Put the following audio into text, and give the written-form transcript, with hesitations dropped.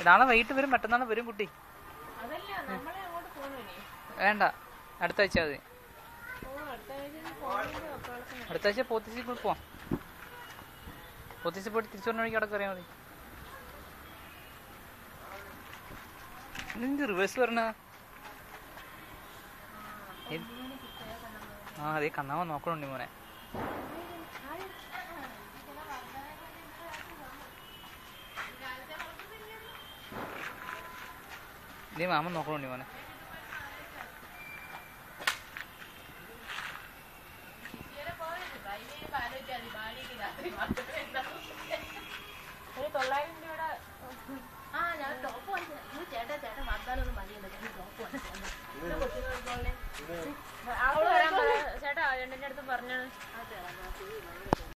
നാളെ വൈകിട്ട് വരും, മറ്റന്നാൾ വരും കുട്ടി. വേണ്ട, അടുത്ത ആഴ്ച മതി. അടുത്ത ആഴ്ച പോത്തീസിൽ കൂടെ പോവാം. പോത്തീസിൽ പോയിട്ട് തിരിച്ചു പറഞ്ഞ വഴിക്ക് അവിടെ കയറിയാൽ മതി. എന്ത് റിവേഴ്സ് പറഞ്ഞ? ആ അതേ കണ്ണാവ നോക്കണുണ്ടി മോനെ. നീ മാമൻ നോക്കണുണ്ടി മോനെ. ചേട്ടാ ചേട്ടൻ്റെ അടുത്ത് പറഞ്ഞാണ്.